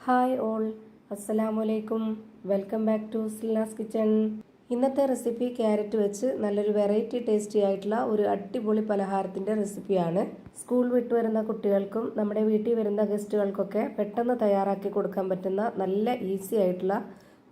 Hi all, അസ്സലാമലൈക്കും. Welcome back to Silnas kitchen. ഇന്നത്തെ recipe carrot വെച്ച് നല്ലൊരു വെറൈറ്റി ടേസ്റ്റി ആയിട്ടുള്ള ഒരു അടിപൊളി പലഹാരത്തിൻ്റെ റെസിപ്പിയാണ്. സ്കൂൾ വിട്ടു വരുന്ന കുട്ടികൾക്കും നമ്മുടെ വീട്ടിൽ വരുന്ന ഗസ്റ്റുകൾക്കൊക്കെ പെട്ടെന്ന് തയ്യാറാക്കി കൊടുക്കാൻ പറ്റുന്ന നല്ല ഈസി ആയിട്ടുള്ള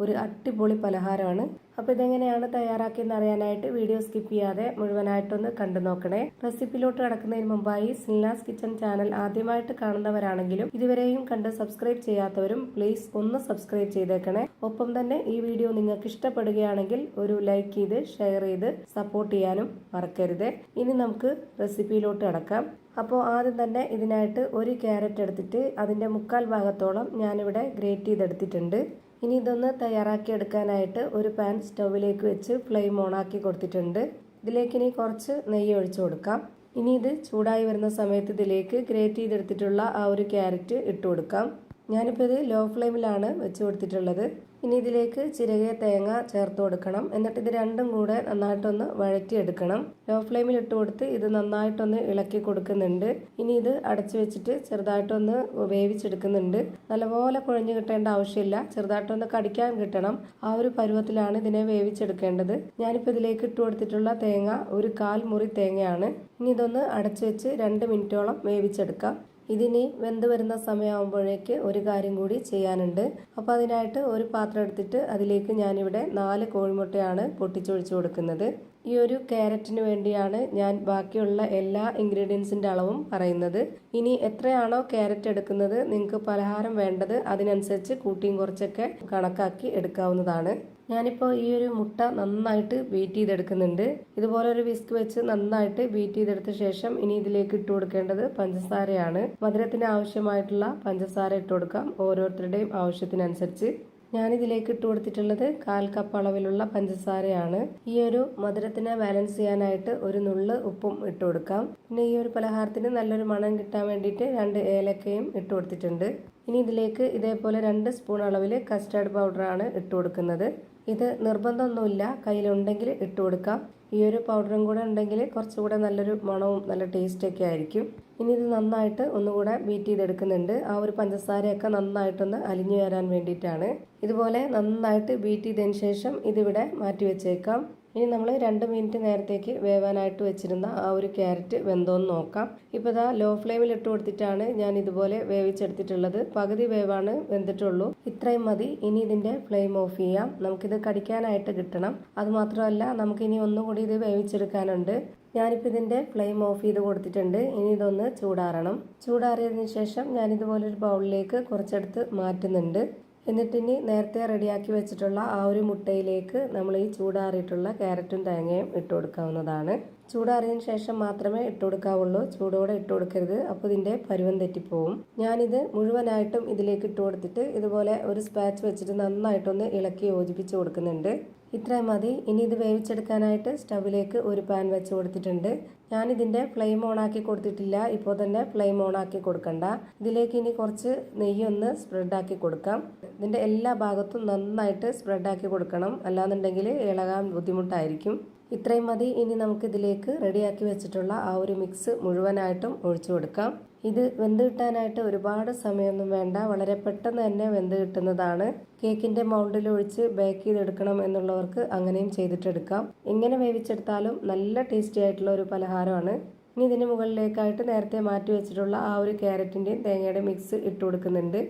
ഒരു അടിപൊളി പലഹാരമാണ്. അപ്പോൾ ഇതെങ്ങനെയാണ് തയ്യാറാക്കിയെന്ന് അറിയാനായിട്ട് വീഡിയോ സ്കിപ്പ് ചെയ്യാതെ മുഴുവനായിട്ടൊന്ന് കണ്ടു നോക്കണേ. റെസിപ്പിയിലോട്ട് കടക്കുന്നതിന് മുമ്പായി സിൽനാസ് കിച്ചൺ ചാനൽ ആദ്യമായിട്ട് കാണുന്നവരാണെങ്കിലും ഇതുവരെയും കണ്ട് സബ്സ്ക്രൈബ് ചെയ്യാത്തവരും പ്ലീസ് ഒന്ന് സബ്സ്ക്രൈബ് ചെയ്തേക്കണേ. ഒപ്പം തന്നെ ഈ വീഡിയോ നിങ്ങൾക്ക് ഇഷ്ടപ്പെടുകയാണെങ്കിൽ ഒരു ലൈക്ക് ചെയ്ത് ഷെയർ ചെയ്ത് സപ്പോർട്ട് ചെയ്യാനും മറക്കരുത്. ഇനി നമുക്ക് റെസിപ്പിയിലോട്ട് കടക്കാം. അപ്പോൾ ആദ്യം തന്നെ ഇതിനായിട്ട് ഒരു ക്യാരറ്റ് എടുത്തിട്ട് അതിൻ്റെ 1/4 ഭാഗത്തോളം ഞാനിവിടെ ഗ്രേറ്റ് ചെയ്തെടുത്തിട്ടുണ്ട്. ഇനി ഇതൊന്ന് തയ്യാറാക്കി എടുക്കാനായിട്ട് ഒരു പാൻ സ്റ്റൗവിലേക്ക് വെച്ച് ഫ്ലെയിം ഓണാക്കി കൊടുത്തിട്ടുണ്ട്. ഇതിലേക്ക് ഇനി കുറച്ച് നെയ്യ് ഒഴിച്ചു കൊടുക്കാം. ഇനി ഇത് ചൂടായി വരുന്ന സമയത്ത് ഇതിലേക്ക് ഗ്രേറ്റ് ചെയ്തെടുത്തിട്ടുള്ള ആ ഒരു ക്യാരറ്റ് ഇട്ട് കൊടുക്കാം. ഞാനിപ്പോൾ ഇത് ലോ ഫ്ലെയിമിലാണ് വെച്ച് കൊടുത്തിട്ടുള്ളത്. ഇനി ഇതിലേക്ക് ചിരകിയ തേങ്ങ ചേർത്ത് കൊടുക്കണം. എന്നിട്ട് ഇത് രണ്ടും കൂടെ നന്നായിട്ടൊന്ന് വഴറ്റിയെടുക്കണം. ലോ ഫ്ലെയിമിൽ ഇട്ട് കൊടുത്ത് ഇത് നന്നായിട്ടൊന്ന് ഇളക്കി കൊടുക്കുന്നുണ്ട്. ഇനി ഇത് അടച്ചു വെച്ചിട്ട് ചെറുതായിട്ടൊന്ന് വേവിച്ചെടുക്കുന്നുണ്ട്. നല്ലപോലെ കുഴഞ്ഞു കിട്ടേണ്ട ആവശ്യമില്ല, ചെറുതായിട്ടൊന്ന് കടിക്കാൻ കിട്ടണം. ആ ഒരു പരുവത്തിലാണ് ഇതിനെ വേവിച്ചെടുക്കേണ്ടത്. ഞാനിപ്പോൾ ഇതിലേക്ക് ഇട്ട് കൊടുത്തിട്ടുള്ള തേങ്ങ ഒരു 1/4 മുറി തേങ്ങയാണ്. ഇനി ഇതൊന്ന് അടച്ചു വെച്ച് 2 മിനിറ്റോളം വേവിച്ചെടുക്കാം. ഇതിനി വെന്ത് വരുന്ന സമയമാകുമ്പോഴേക്ക് ഒരു കാര്യം കൂടി ചെയ്യാനുണ്ട്. അപ്പോൾ അതിനായിട്ട് ഒരു പാത്രം എടുത്തിട്ട് അതിലേക്ക് ഞാനിവിടെ 4 കോഴിമുട്ടയാണ് പൊട്ടിച്ചൊഴിച്ചു കൊടുക്കുന്നത്. ഈ ഒരു ക്യാരറ്റിന് വേണ്ടിയാണ് ഞാൻ ബാക്കിയുള്ള എല്ലാ ഇൻഗ്രീഡിയൻസിൻ്റെ അളവും പറയുന്നത്. ഇനി എത്രയാണോ ക്യാരറ്റ് എടുക്കുന്നത് നിങ്ങൾക്ക് പലഹാരം വേണ്ടത് അതിനനുസരിച്ച് കൂട്ടിയും കുറച്ചൊക്കെ കണക്കാക്കി എടുക്കാവുന്നതാണ്. ഞാനിപ്പോൾ ഈ ഒരു മുട്ട നന്നായിട്ട് ബീറ്റ് ചെയ്തെടുക്കുന്നുണ്ട്. ഇതുപോലെ ഒരു വിസ്ക് വെച്ച് നന്നായിട്ട് ബീറ്റ് ചെയ്തെടുത്ത ശേഷം ഇനി ഇതിലേക്ക് ഇട്ട് കൊടുക്കേണ്ടത് പഞ്ചസാരയാണ്. മധുരത്തിന് ആവശ്യമായിട്ടുള്ള പഞ്ചസാര ഇട്ട് കൊടുക്കാം, ഓരോരുത്തരുടെയും ആവശ്യത്തിനനുസരിച്ച്. ഞാനിതിലേക്ക് ഇട്ട് കൊടുത്തിട്ടുള്ളത് 1/4 കപ്പ് അളവിലുള്ള പഞ്ചസാരയാണ്. ഈ ഒരു മധുരത്തിനെ ബാലൻസ് ചെയ്യാനായിട്ട് ഒരു നുള്ള് ഉപ്പും ഇട്ട് കൊടുക്കാം. പിന്നെ ഈ ഒരു പലഹാരത്തിന് നല്ലൊരു മണം കിട്ടാൻ വേണ്ടിയിട്ട് 2 ഏലക്കയും ഇട്ട് കൊടുത്തിട്ടുണ്ട്. ഇനി ഇതിലേക്ക് ഇതേപോലെ 2 സ്പൂൺ അളവിൽ കസ്റ്റാർഡ് പൗഡറാണ് ഇട്ട് കൊടുക്കുന്നത്. ഇത് നിർബന്ധമൊന്നുമില്ല, കയ്യിലുണ്ടെങ്കിൽ ഇട്ട് കൊടുക്കാം. ഈ ഒരു പൗഡറും കൂടെ ഉണ്ടെങ്കിൽ കുറച്ചുകൂടെ നല്ലൊരു മണവും നല്ല ടേസ്റ്റൊക്കെ ആയിരിക്കും. ഇനി ഇത് നന്നായിട്ട് ഒന്നുകൂടെ ബീറ്റ് ചെയ്തെടുക്കുന്നുണ്ട്. ആ ഒരു പഞ്ചസാരയൊക്കെ നന്നായിട്ടൊന്ന് അലിഞ്ഞു വരാൻ വേണ്ടിയിട്ടാണ്. ഇതുപോലെ നന്നായിട്ട് ബീറ്റ് ചെയ്തതിന് ശേഷം ഇതിവിടെ മാറ്റി വെച്ചേക്കാം. ഇനി നമ്മൾ 2 മിനിറ്റ് നേരത്തേക്ക് വേവാനായിട്ട് വെച്ചിരുന്ന ആ ഒരു ക്യാരറ്റ് വെന്തോന്ന് നോക്കാം. ഇപ്പോൾ ഇതാ ലോ ഫ്ലെയിമിൽ ഇട്ട് കൊടുത്തിട്ടാണ് ഞാൻ ഇതുപോലെ വേവിച്ചെടുത്തിട്ടുള്ളത്. പകുതി വേവാണ് വെന്തിട്ടുള്ളൂ. ഇത്രയും മതി. ഇനി ഇതിൻ്റെ ഫ്ലെയിം ഓഫ് ചെയ്യാം. നമുക്കിത് കടിക്കാനായിട്ട് കിട്ടണം. അതുമാത്രമല്ല നമുക്കിനി ഒന്നുകൂടി ഇത് വേവിച്ചെടുക്കാനുണ്ട്. ഞാനിപ്പോൾ ഇതിൻ്റെ ഫ്ലെയിം ഓഫ് ചെയ്ത് കൊടുത്തിട്ടുണ്ട്. ഇനി ഇതൊന്ന് ചൂടാറണം. ചൂടാറിയതിന് ശേഷം ഞാനിതുപോലൊരു ബൗളിലേക്ക് കുറച്ചെടുത്ത് മാറ്റുന്നുണ്ട്. എന്നിട്ടിനി നേരത്തെ റെഡിയാക്കി വെച്ചിട്ടുള്ള ആ ഒരു മുട്ടയിലേക്ക് നമ്മൾ ഈ ചൂടാറിയിട്ടുള്ള ക്യാരറ്റും തേങ്ങയും ഇട്ട് കൊടുക്കാവുന്നതാണ്. ചൂടാറിയതിന് ശേഷം മാത്രമേ ഇട്ട് കൊടുക്കാവുള്ളൂ, ചൂടോടെ ഇട്ട് കൊടുക്കരുത്. അപ്പോൾ ഇതിൻ്റെ പരുവം തെറ്റിപ്പോവും. ഞാനിത് മുഴുവനായിട്ടും ഇതിലേക്ക് ഇട്ട് കൊടുത്തിട്ട് ഇതുപോലെ ഒരു സ്പാച്ച് വെച്ചിട്ട് നന്നായിട്ടൊന്ന് ഇളക്കി യോജിപ്പിച്ച് കൊടുക്കുന്നുണ്ട്. ഇത്രയും മതി. ഇനി ഇത് വേവിച്ചെടുക്കാനായിട്ട് സ്റ്റവിലേക്ക് ഒരു പാൻ വെച്ച് കൊടുത്തിട്ടുണ്ട്. ഞാനിതിൻ്റെ ഫ്ലെയിം ഓണാക്കി കൊടുത്തിട്ടില്ല, ഇപ്പോൾ തന്നെ ഫ്ലെയിം ഓണാക്കി കൊടുക്കണ്ട. ഇതിലേക്ക് ഇനി കുറച്ച് നെയ്യൊന്ന് സ്പ്രെഡാക്കി കൊടുക്കാം. ഇതിൻ്റെ എല്ലാ ഭാഗത്തും നന്നായിട്ട് സ്പ്രെഡാക്കി കൊടുക്കണം, അല്ലാന്നുണ്ടെങ്കിൽ ഇളകാൻ ബുദ്ധിമുട്ടായിരിക്കും. ഇത്രയും മതി. ഇനി നമുക്കിതിലേക്ക് റെഡിയാക്കി വെച്ചിട്ടുള്ള ആ ഒരു മിക്സ് മുഴുവനായിട്ടും ഒഴിച്ചു കൊടുക്കാം. ഇത് വെന്ത് കിട്ടാനായിട്ട് ഒരുപാട് സമയമൊന്നും വേണ്ട, വളരെ പെട്ടെന്ന് തന്നെ വെന്ത് കിട്ടുന്നതാണ്. കേക്കിൻ്റെ മൗൾഡിൽ ഒഴിച്ച് ബേക്ക് ചെയ്തെടുക്കണം എന്നുള്ളവർക്ക് അങ്ങനെയും ചെയ്തിട്ടെടുക്കാം. എങ്ങനെ വേവിച്ചെടുത്താലും നല്ല ടേസ്റ്റി ആയിട്ടുള്ള ഒരു പലഹാരമാണ്. ഇനി ഇതിന് മുകളിലേക്കായിട്ട് നേരത്തെ മാറ്റി വെച്ചിട്ടുള്ള ആ ഒരു ക്യാരറ്റിൻ്റെയും തേങ്ങയുടെയും മിക്സ് ഇട്ട് കൊടുക്കുന്നുണ്ട്.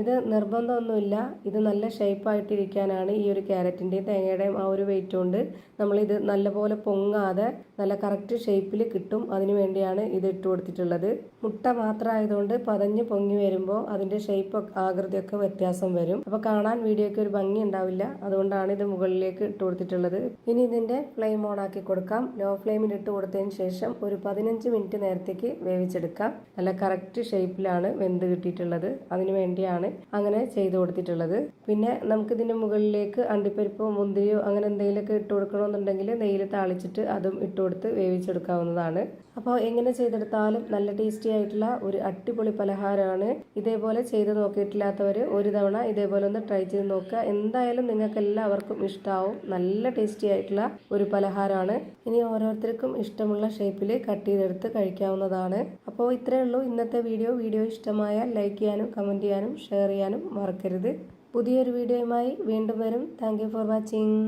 ഇത് നിർബന്ധമൊന്നുമില്ല, ഇത് നല്ല ഷേപ്പായിട്ടിരിക്കാനാണ്. ഈ ഒരു ക്യാരറ്റിൻ്റെയും തേങ്ങയുടെയും ആ ഒരു വെയിറ്റ് കൊണ്ട് നമ്മളിത് നല്ലപോലെ പൊങ്ങാതെ നല്ല കറക്റ്റ് ഷേപ്പിൽ കിട്ടും. അതിനു വേണ്ടിയാണ് ഇത് ഇട്ട് കൊടുത്തിട്ടുള്ളത്. മുട്ട മാത്രമായതുകൊണ്ട് പതഞ്ഞ് പൊങ്ങി വരുമ്പോൾ അതിൻ്റെ ഷേപ്പ് ആകൃതിയൊക്കെ വ്യത്യാസം വരും. അപ്പോൾ കാണാൻ വീഡിയോയ്ക്ക് ഒരു ഭംഗി ഉണ്ടാവില്ല, അതുകൊണ്ടാണ് ഇത് മുകളിലേക്ക് ഇട്ട് കൊടുത്തിട്ടുള്ളത്. ഇനി ഇതിൻ്റെ ഫ്ലെയിം ഓൺ ആക്കി കൊടുക്കാം. ലോ ഫ്ലെയിമിൽ ഇട്ട് കൊടുത്തതിന് ശേഷം ഒരു 15 മിനിറ്റ് നേരത്തേക്ക് വേവിച്ചെടുക്കാം. നല്ല കറക്റ്റ് ഷേപ്പിലാണ് വെന്ത് കിട്ടിയിട്ടുള്ളത്. അതിനു വേണ്ടിയാണ് അങ്ങനെ ചെയ്തു കൊടുത്തിട്ടുള്ളത്. പിന്നെ നമുക്കിതിൻ്റെ മുകളിലേക്ക് അണ്ടിപ്പരിപ്പോ മുന്തിരിയോ അങ്ങനെ എന്തെങ്കിലുമൊക്കെ ഇട്ട് കൊടുക്കണമെന്നുണ്ടെങ്കിൽ നെയ്യിൽ താളിച്ചിട്ട് അതും ഇട്ട് കൊടുത്ത് വേവിച്ചെടുക്കാവുന്നതാണ്. അപ്പോൾ എങ്ങനെ ചെയ്തെടുത്താലും നല്ല ടേസ്റ്റി ആയിട്ടുള്ള ഒരു അടിപൊളി പലഹാരമാണ്. ഇതേപോലെ ചെയ്ത് നോക്കിയിട്ടില്ലാത്തവർ ഒരു തവണ ഇതേപോലെ ഒന്ന് ട്രൈ ചെയ്ത് നോക്കുക. എന്തായാലും നിങ്ങൾക്ക് എല്ലാവർക്കും ഇഷ്ടമാവും. നല്ല ടേസ്റ്റി ആയിട്ടുള്ള ഒരു പലഹാരമാണ്. ഇനി ഓരോരുത്തർക്കും ഇഷ്ടമുള്ള ഷേപ്പിൽ കട്ട് ചെയ്തെടുത്ത് കഴിക്കാവുന്നതാണ്. അപ്പോൾ ഇത്രയേ ഉള്ളൂ ഇന്നത്തെ വീഡിയോ ഇഷ്ടമായാൽ ലൈക്ക് ചെയ്യാനും കമൻറ്റ് ചെയ്യാനും ഷെയർ ചെയ്യാനും മറക്കരുത്. പുതിയൊരു വീഡിയോയുമായി വീണ്ടും വരും. Thank you for watching.